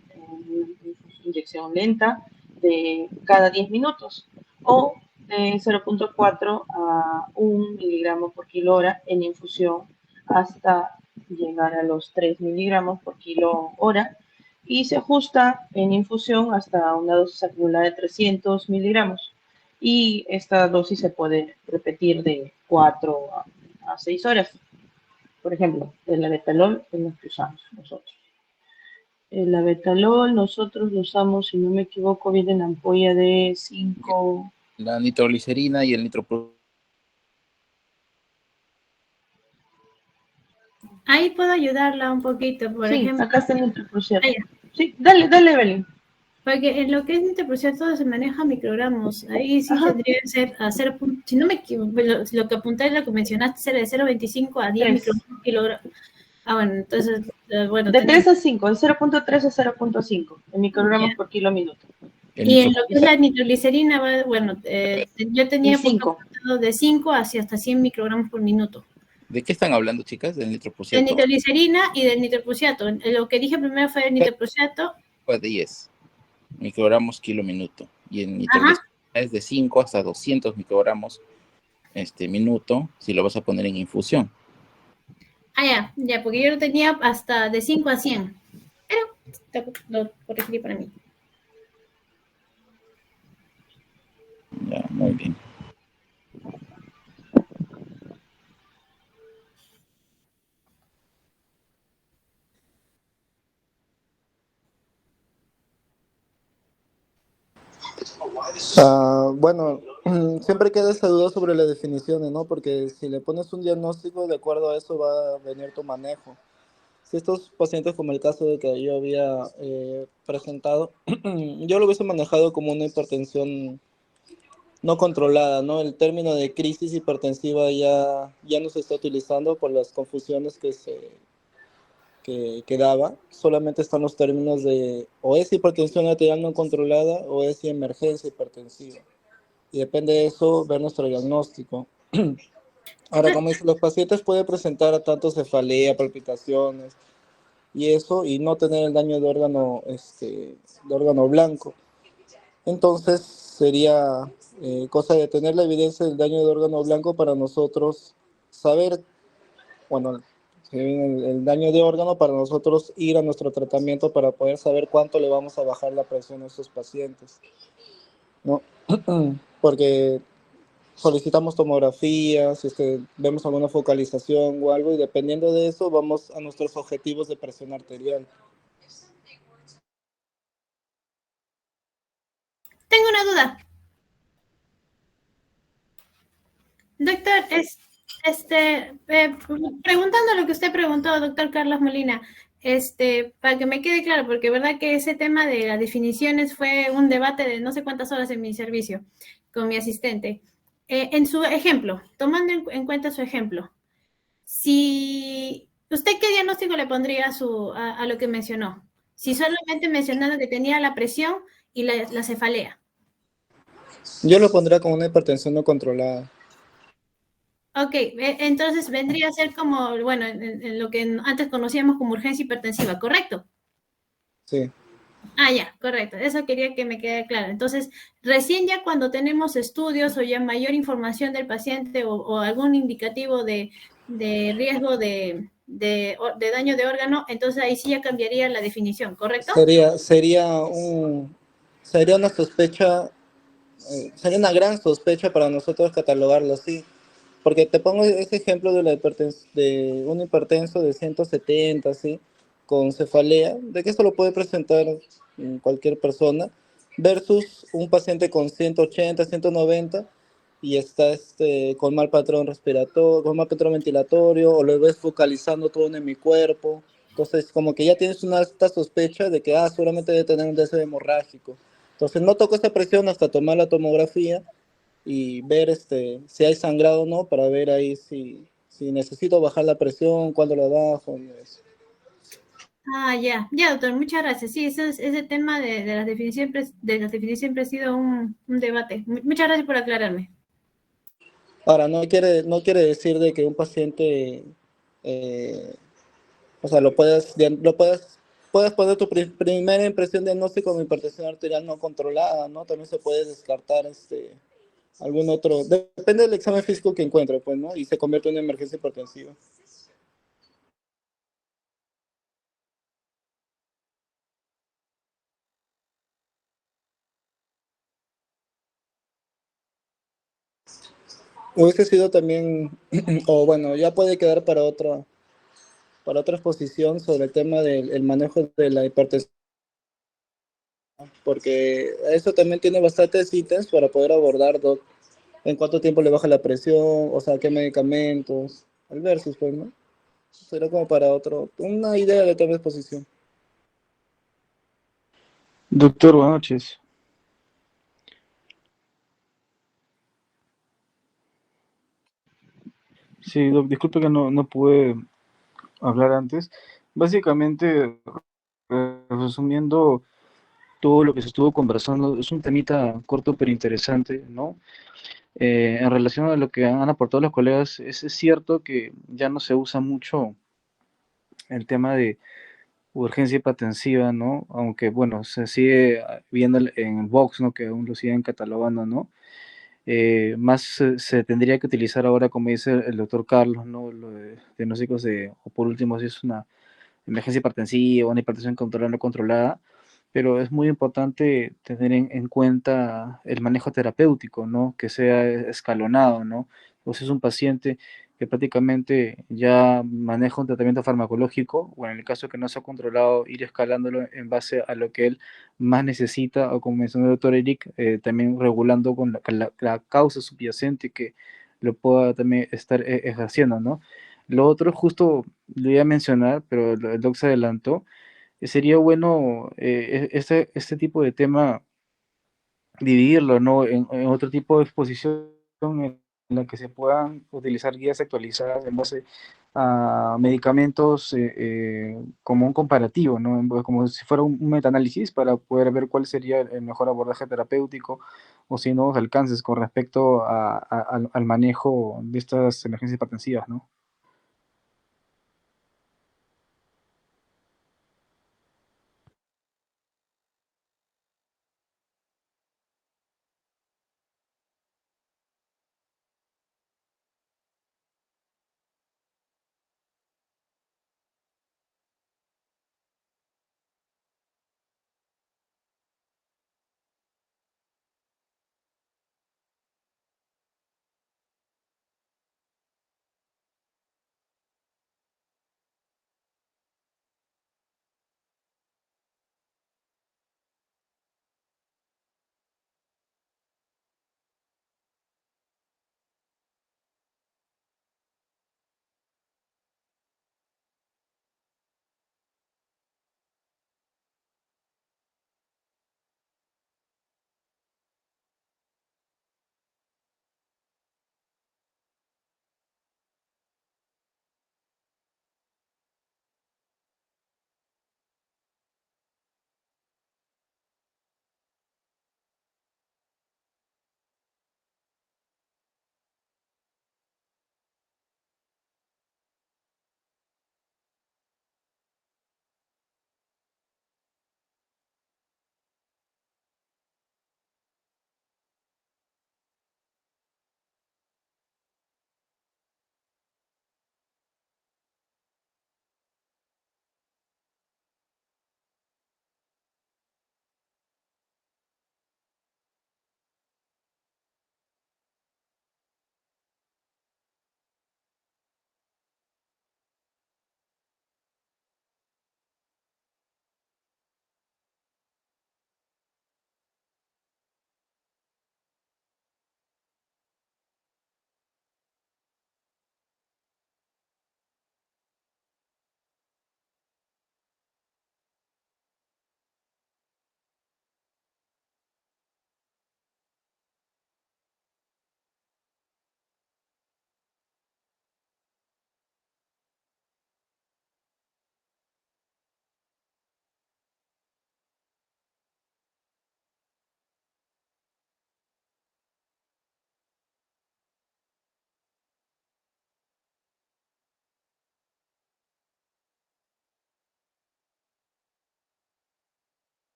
[SPEAKER 1] inyección lenta de cada 10 minutos o de 0.4 a 1 miligramo por kilo hora en infusión hasta llegar a los 3 miligramos por kilo hora y se ajusta en infusión hasta una dosis acumulada de 300 miligramos y esta dosis se puede repetir de 4 a 6 horas. Por ejemplo, el abetalol es lo que usamos nosotros. El abetalol nosotros lo usamos, si no me equivoco, viene en ampolla de 5.
[SPEAKER 5] la nitroglicerina y el nitroprusiato.
[SPEAKER 2] Ahí puedo ayudarla un poquito, por
[SPEAKER 1] Sí,
[SPEAKER 2] ejemplo.
[SPEAKER 1] acá está el nitroprusiato.
[SPEAKER 2] Ah, ya.
[SPEAKER 1] Sí, dale, Evelyn.
[SPEAKER 2] Porque en lo que es nitroprusiato se maneja microgramos. Ahí sí
[SPEAKER 1] Ajá.
[SPEAKER 2] tendría que ser a 0. Si no me equivoco, lo que apunté, lo que mencionaste, era de 0.25 a 10
[SPEAKER 1] 3.
[SPEAKER 2] microgramos por kilogramo. Ah, bueno, entonces, bueno.
[SPEAKER 1] De 3 a 5, de 0.3 a 0.5 en microgramos
[SPEAKER 2] Ya.
[SPEAKER 1] por kilo minuto.
[SPEAKER 2] Y en lo que es la nitroglicerina, bueno, yo tenía
[SPEAKER 1] Y 5.
[SPEAKER 2] apuntado de 5 hacia hasta 100 microgramos por minuto.
[SPEAKER 5] ¿De qué están hablando, chicas? ¿Del
[SPEAKER 2] De
[SPEAKER 5] nitroprusiato?
[SPEAKER 2] nitroglicerina y del nitroprusiato. Lo que dije primero fue el nitroprusiato.
[SPEAKER 5] De 10 microgramos kilo minuto. Y el
[SPEAKER 2] Ajá.
[SPEAKER 5] nitroglicerina es de 5 hasta 200 microgramos minuto, si lo vas a poner en infusión.
[SPEAKER 2] Ah, ya, porque yo lo tenía hasta de 5 a 100. Pero lo corregiré para mí.
[SPEAKER 5] Ya, muy bien.
[SPEAKER 3] Bueno, siempre queda esa duda sobre las definiciones, ¿no? Porque si le pones un diagnóstico, de acuerdo a eso va a venir tu manejo. Si estos pacientes, como el caso de que yo había presentado, yo lo hubiese manejado como una hipertensión no controlada, ¿no? El término de crisis hipertensiva ya no se está utilizando por las confusiones que daba. Solamente están los términos de o es hipertensión arterial no controlada o es emergencia hipertensiva. Y depende de eso ver nuestro diagnóstico. Ahora, como dicen, los pacientes pueden presentar tanto cefalea, palpitaciones y eso, y no tener el daño de órgano blanco. Entonces, sería cosa de tener la evidencia del daño de órgano blanco para nosotros saber, bueno, el daño de órgano para nosotros ir a nuestro tratamiento para poder saber cuánto le vamos a bajar la presión a estos pacientes, ¿no? Porque solicitamos tomografías, vemos alguna focalización o algo, y dependiendo de eso vamos a nuestros objetivos de presión arterial.
[SPEAKER 2] Tengo una duda. Doctor, preguntando lo que usted preguntó, doctor Carlos Molina, para que me quede claro, porque verdad que ese tema de las definiciones fue un debate de no sé cuántas horas en mi servicio con mi asistente. En su ejemplo, tomando en cuenta su ejemplo, si usted qué diagnóstico le pondría a lo que mencionó, si solamente mencionando que tenía la presión y la cefalea.
[SPEAKER 3] Yo lo pondría como una hipertensión no controlada.
[SPEAKER 2] Ok, entonces vendría a ser como, bueno, en lo que antes conocíamos como urgencia hipertensiva, ¿correcto?
[SPEAKER 3] Sí.
[SPEAKER 2] Ah, ya, correcto. Eso quería que me quede claro. Entonces, recién ya cuando tenemos estudios o ya mayor información del paciente o algún indicativo de riesgo de daño de órgano, entonces ahí sí ya cambiaría la definición, ¿correcto?
[SPEAKER 3] Sería una sospecha, sería una gran sospecha para nosotros catalogarlo así. Porque te pongo ese ejemplo de un hipertenso de 170, ¿sí? con cefalea, de que esto lo puede presentar cualquier persona, versus un paciente con 180, 190 y está con mal patrón respiratorio, con mal patrón ventilatorio, o lo ves focalizando todo en mi cuerpo. Entonces, como que ya tienes una alta sospecha de que, seguramente debe tener un deseo hemorrágico. Entonces, no toco esta presión hasta tomar la tomografía y ver si hay sangrado o no, para ver ahí si necesito bajar la presión, cuándo la bajo y eso.
[SPEAKER 2] Ya, doctor, muchas gracias. Sí, ese tema de las definiciones, siempre ha sido un debate. Muchas gracias por aclararme.
[SPEAKER 3] Ahora, no quiere decir de que un paciente, eh, o sea, puedes poner tu primera impresión diagnóstico con hipertensión arterial no controlada, ¿no? También se puede descartar algún otro, depende del examen físico que encuentre, pues, ¿no? Y se convierte en una emergencia hipertensiva. Hubiese sido también, o bueno, ya puede quedar para otra exposición sobre el tema del manejo de la hipertensión, porque eso también tiene bastantes ítems para poder abordar en cuánto tiempo le baja la presión, o sea, qué medicamentos, el versus, pues, ¿no? Será como para una idea de otra exposición.
[SPEAKER 4] Doctor, buenas noches. Sí, disculpe que no pude hablar antes. Básicamente, resumiendo todo lo que se estuvo conversando, es un temita corto pero interesante, ¿no? En relación a lo que han aportado los colegas, es cierto que ya no se usa mucho el tema de urgencia hipertensiva, ¿no? Aunque, bueno, se sigue viendo en Vox, ¿no? Que aún lo siguen catalogando, ¿no? Más se tendría que utilizar ahora, como dice el doctor Carlos, ¿no? Lo de diagnósticos o por último, si es una emergencia hipertensiva, una hipertensión controlada o no controlada, pero es muy importante tener en cuenta el manejo terapéutico, ¿no? Que sea escalonado, ¿no? O si es un paciente que prácticamente ya maneja un tratamiento farmacológico, o en el caso que no se ha controlado, ir escalándolo en base a lo que él más necesita, o como mencionó el doctor Eric, también regulando con la causa subyacente que lo pueda también estar ejerciendo, ¿no? Lo otro justo lo iba a mencionar, pero el doc se adelantó. Sería bueno este tipo de tema dividirlo, ¿no? En otro tipo de exposición en la que se puedan utilizar guías actualizadas en base a medicamentos como un comparativo, ¿no? Como si fuera un metaanálisis para poder ver cuál sería el mejor abordaje terapéutico o si nuevos alcances con respecto al manejo de estas emergencias hipertensivas, ¿no?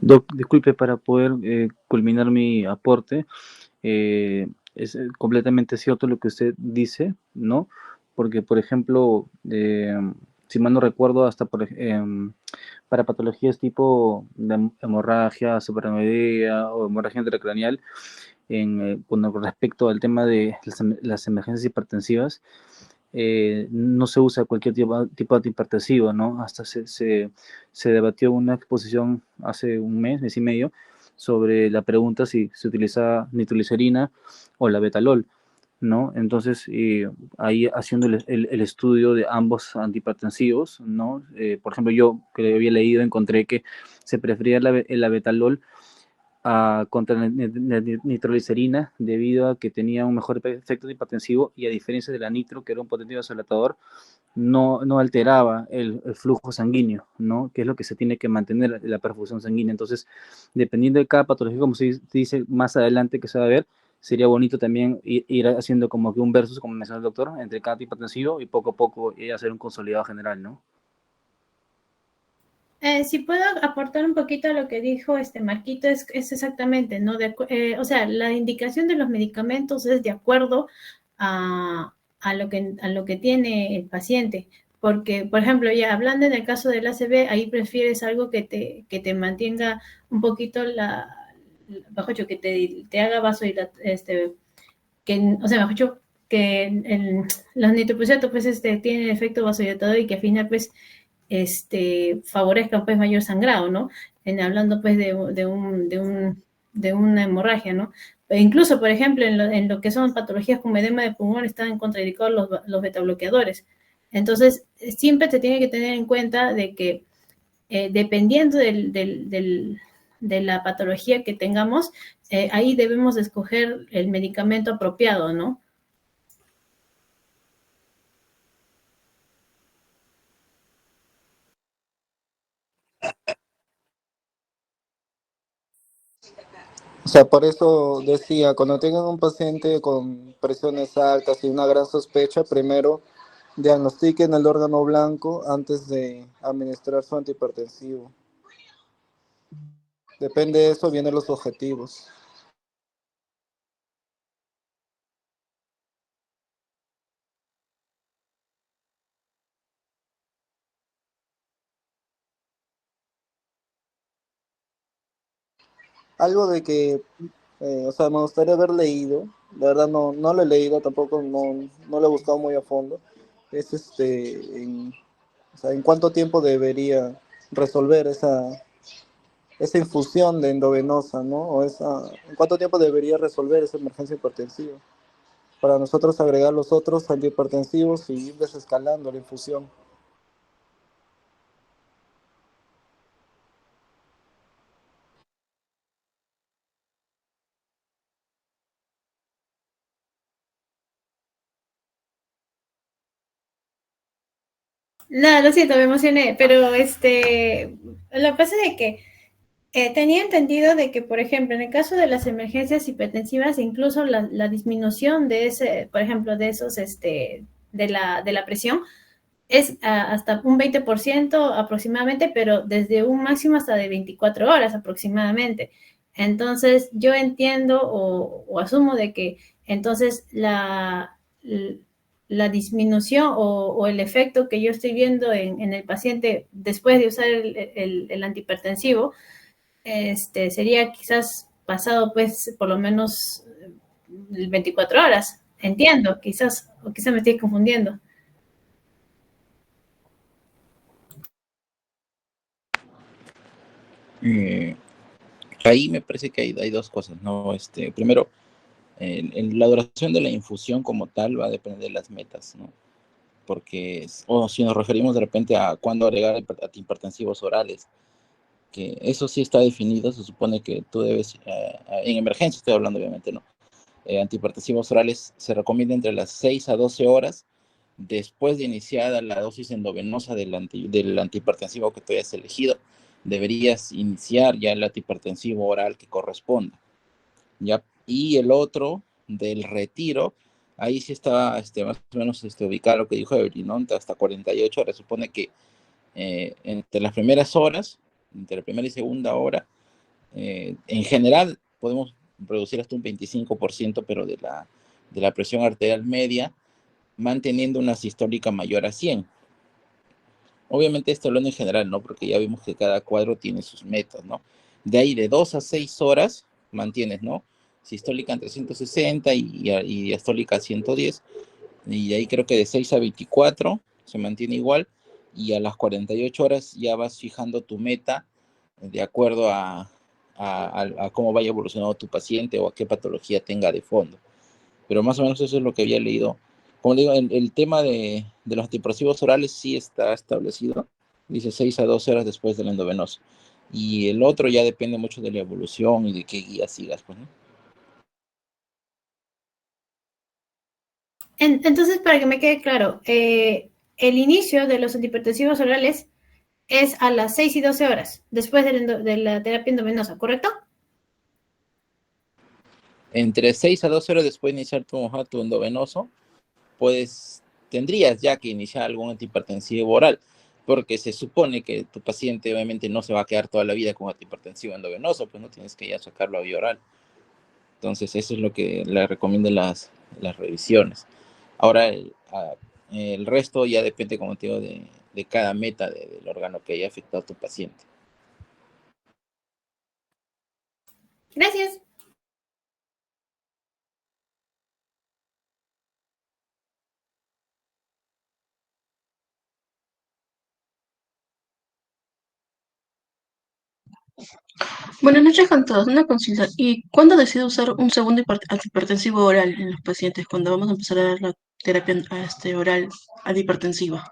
[SPEAKER 4] Doc, disculpe, para poder culminar mi aporte, es completamente cierto lo que usted dice, ¿no? Porque, por ejemplo, si mal no recuerdo, hasta para patologías tipo de hemorragia supraranoidea o hemorragia intracraneal, con respecto al tema de las emergencias hipertensivas, no se usa cualquier tipo de antihipertensivo, ¿no? Hasta se debatió una exposición hace un mes y medio, sobre la pregunta si se utiliza nitroglicerina o la betalol, ¿no? Entonces, ahí haciendo el estudio de ambos antihipertensivos, ¿no? Por ejemplo, yo que había leído, encontré que se prefería la betalol contra la nitroglicerina debido a que tenía un mejor efecto hipertensivo y a diferencia de la nitro, que era un potente vasodilatador, no alteraba el flujo sanguíneo, ¿no? Que es lo que se tiene que mantener, la perfusión sanguínea. Entonces, dependiendo de cada patología, como se dice más adelante que se va a ver, sería bonito también ir haciendo como que un versus, como mencionó el doctor, entre cada hipertensivo y poco a poco hacer un consolidado general, ¿no?
[SPEAKER 2] Si puedo aportar un poquito a lo que dijo Marquito, es exactamente, ¿no? O sea, la indicación de los medicamentos es de acuerdo a lo que tiene el paciente. Porque, por ejemplo, ya hablando en el caso del ACV, ahí prefieres algo que te mantenga un poquito bajo hecho, que te haga o sea, mejor dicho, que los nitroprusiatos pues tienen efecto vasodilatador y que al final pues favorezca pues mayor sangrado, ¿no? Hablando pues de una hemorragia, ¿no? E incluso, por ejemplo, en lo que son patologías como edema de pulmón están contraindicados los betabloqueadores. Entonces, siempre se tiene que tener en cuenta de que dependiendo de la patología que tengamos, ahí debemos escoger el medicamento apropiado, ¿no?
[SPEAKER 3] O sea, por eso decía, cuando tengan un paciente con presiones altas y una gran sospecha, primero diagnostiquen el órgano blanco antes de administrar su antihipertensivo. Depende de eso, vienen los objetivos. Algo de que, o sea, me gustaría haber leído, la verdad no lo he leído, tampoco no lo he buscado muy a fondo, es o sea, en cuánto tiempo debería resolver esa infusión de endovenosa, ¿no? ¿En cuánto tiempo debería resolver esa emergencia hipertensiva? Para nosotros agregar los otros antihipertensivos y ir desescalando la infusión.
[SPEAKER 2] No, lo siento, me emocioné, pero lo que pasa es que tenía entendido de que, por ejemplo, en el caso de las emergencias hipertensivas, incluso la disminución de ese, por ejemplo, de esos, de la presión, es hasta un 20% aproximadamente, pero desde un máximo hasta de 24 horas aproximadamente. Entonces, yo entiendo o asumo de que entonces la disminución o el efecto que yo estoy viendo en el paciente después de usar el antihipertensivo, sería quizás pasado pues por lo menos 24 horas. Entiendo, quizás, o quizás me estoy confundiendo.
[SPEAKER 5] Eh, Ahí me parece que hay dos cosas, ¿no? Primero, la duración de la infusión como tal va a depender de las metas, ¿no? Porque, o si nos referimos de repente a cuándo agregar antihipertensivos orales, que eso sí está definido, se supone que tú debes, en emergencia estoy hablando obviamente, ¿no? Antihipertensivos orales se recomienda entre las 6 a 12 horas después de iniciada la dosis endovenosa del antihipertensivo que tú hayas elegido. Deberías iniciar ya el antihipertensivo oral que corresponda, ¿ya? Y el otro del retiro, ahí sí está más o menos ubicado lo que dijo Evelyn, ¿no? Hasta 48 horas. Supone que entre las primeras horas, entre la primera y segunda hora, En general podemos reducir hasta un 25%, pero de la presión arterial media, manteniendo una sistólica mayor a 100. Obviamente esto hablando en general, ¿no? Porque ya vimos que cada cuadro tiene sus metas, ¿no? De ahí de 2 a 6 horas mantienes, ¿no? Sistólica en 360 y diastólica 110. Y de ahí creo que de 6 a 24 se mantiene igual. Y a las 48 horas ya vas fijando tu meta de acuerdo a cómo vaya evolucionando tu paciente o a qué patología tenga de fondo. Pero más o menos eso es lo que había leído. Como digo, el tema de los antidepresivos orales sí está establecido. Dice 6 a 12 horas después del endovenoso. Y el otro ya depende mucho de la evolución y de qué guía sigas, pues, ¿no?
[SPEAKER 2] Entonces, para que me quede claro, el inicio de los antihipertensivos orales es a las 6 y 12 horas después de la terapia endovenosa, ¿correcto?
[SPEAKER 5] Entre 6 a 12 horas después de iniciar tu endovenoso, pues tendrías ya que iniciar algún antihipertensivo oral, porque se supone que tu paciente obviamente no se va a quedar toda la vida con antihipertensivo endovenoso, pues no tienes que ya sacarlo a vía oral. Entonces eso es lo que le recomiendo las revisiones. Ahora el resto ya depende, como te digo, de cada meta del órgano que haya afectado a tu paciente.
[SPEAKER 2] Gracias.
[SPEAKER 6] Buenas noches con todos. Una consulta. ¿Y cuándo decido usar un segundo antihipertensivo oral en los pacientes cuando vamos a empezar a dar la terapia oral antihipertensiva?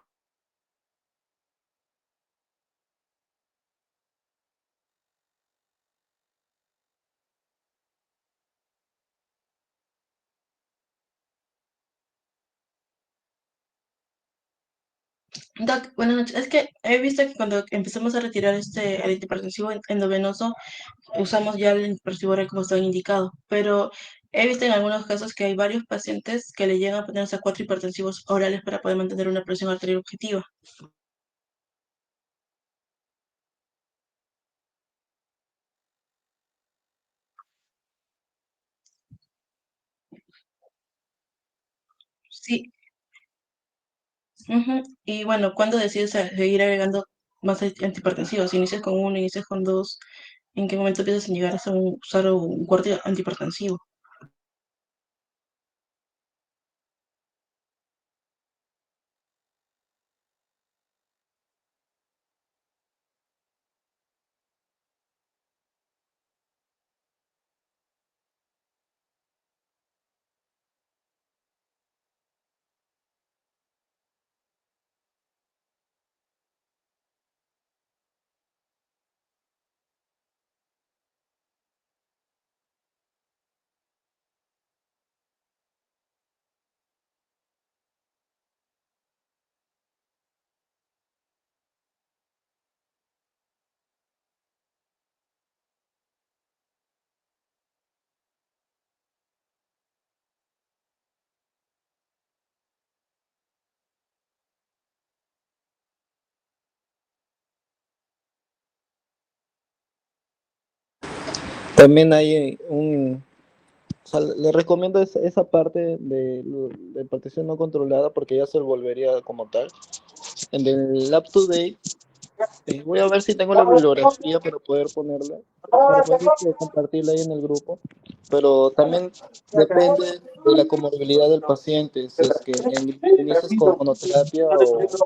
[SPEAKER 6] Doc, buenas noches. Es que he visto que cuando empezamos a retirar el antihipertensivo endovenoso, usamos ya el antihipertensivo oral como estaba indicado, pero he visto en algunos casos que hay varios pacientes que le llegan a poner hasta 4 hipertensivos orales para poder mantener una presión arterial objetiva. Sí. Ujú. Y bueno, ¿cuándo decides seguir agregando más antihipertensivos? Si inicias con uno, inicias con dos, ¿en qué momento empiezas a llegar a usar un cuarto antihipertensivo?
[SPEAKER 3] También hay o sea, le recomiendo esa parte de protección no controlada porque ya se volvería como tal. En el Up to Date, voy a ver si tengo la bibliografía para poder ponerla, para poder compartirla ahí en el grupo. Pero también depende de la comorbilidad del paciente, si es que inicias con monoterapia o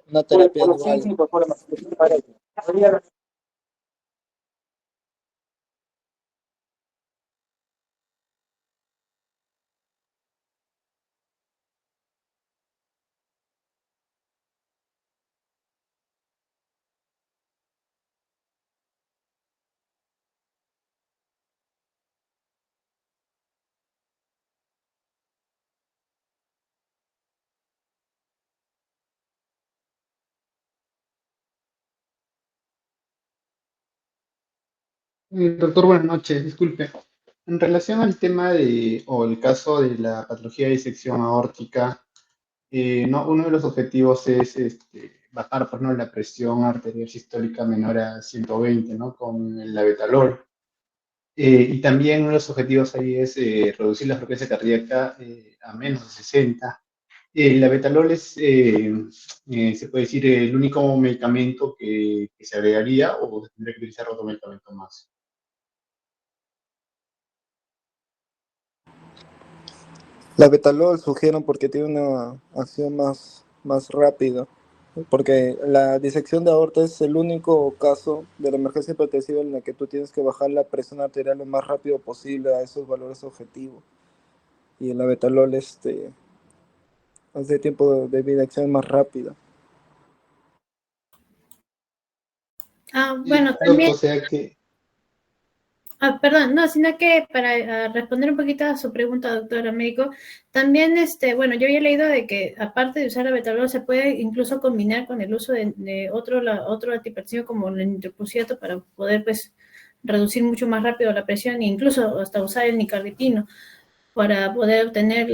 [SPEAKER 3] una terapia dual.
[SPEAKER 7] Doctor, buenas noches. Disculpe. En relación al tema o el caso de la patología de disección aórtica, no, uno de los objetivos es bajar, pues, ¿no?, la presión arterial sistólica menor a 120, ¿no?, con el labetalol. Y también uno de los objetivos ahí es reducir la frecuencia cardíaca a menos de 60. La betalol es, se puede decir, el único medicamento que se agregaría o tendría que utilizar otro medicamento más.
[SPEAKER 3] La Betalol sugieren porque tiene una acción más rápida, porque la disección de aorta es el único caso de la emergencia hipertensiva en la que tú tienes que bajar la presión arterial lo más rápido posible a esos valores objetivos. Y la Betalol hace tiempo de vida acción más rápida.
[SPEAKER 2] Bueno,
[SPEAKER 7] Doc,
[SPEAKER 2] también,
[SPEAKER 7] o sea que,
[SPEAKER 2] perdón, no, sino que para responder un poquito a su pregunta, doctora médico, también, bueno, yo había leído de que aparte de usar la betalol se puede incluso combinar con el uso de otro antihipertensivo como el nitroprusiato para poder, pues, reducir mucho más rápido la presión e incluso hasta usar el nicardipino para poder obtener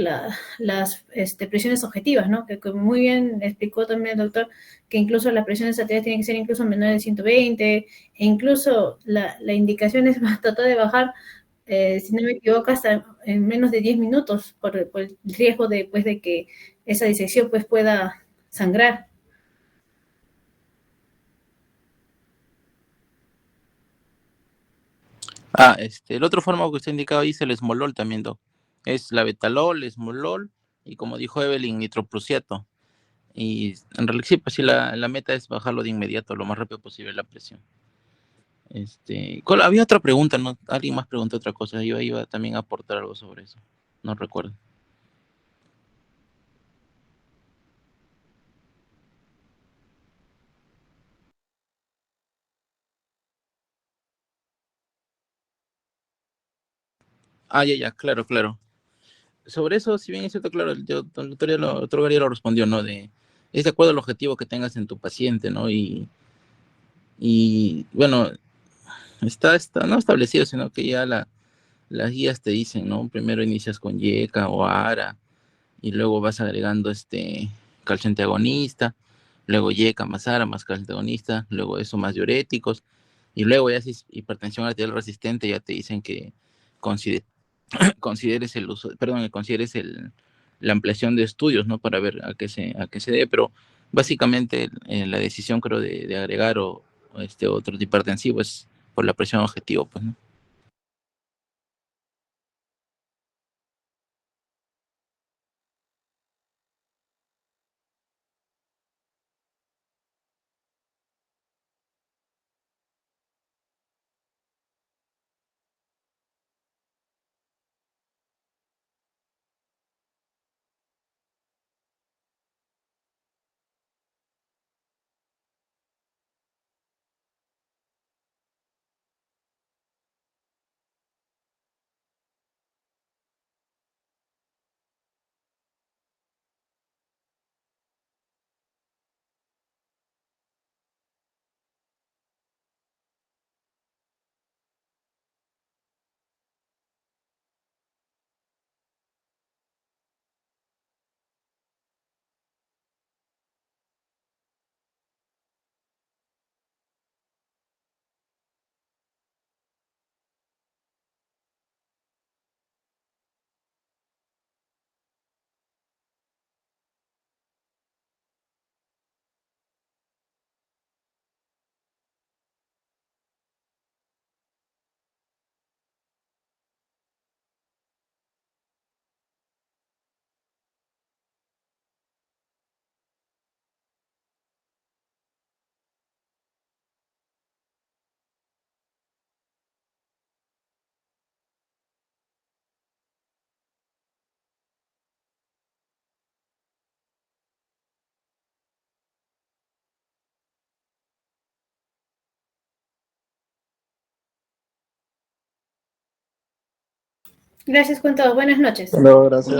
[SPEAKER 2] las presiones objetivas, ¿no? Que como muy bien explicó también el doctor, que incluso las presiones arteriales tienen que ser incluso menores de 120, e incluso la indicación es tratar de bajar, si no me equivoco, hasta en menos de 10 minutos, por el riesgo de, pues, de que esa disección pues, pueda sangrar.
[SPEAKER 5] El otro fármaco que está indicado ahí es el esmolol también, Doc. Es la betalol, esmolol y como dijo Evelyn, nitroprusiato. Y en realidad sí, pues sí, la meta es bajarlo de inmediato, lo más rápido posible la presión. Había otra pregunta, ¿no? Alguien más preguntó otra cosa. Yo iba también a aportar algo sobre eso. No recuerdo. Ya, claro, claro. Sobre eso, si bien es cierto, claro, el doctor Gabriel lo respondió, ¿no? Es de acuerdo al objetivo que tengas en tu paciente, ¿no? Y bueno, está no establecido, sino que ya las guías te dicen, ¿no? Primero inicias con YECA o ARA, y luego vas agregando calcio antagonista, luego YECA más ARA más calcio antagonista, luego eso más diuréticos, y luego ya si es hipertensión arterial resistente, ya te dicen que consideres consideres el uso, perdón, consideres la ampliación de estudios, ¿no? Para ver a qué se debe, pero básicamente la decisión creo de agregar o este otro hipertensivo es por la presión objetivo, pues, ¿no?
[SPEAKER 2] Gracias con todo. Buenas noches.
[SPEAKER 3] Bueno, gracias.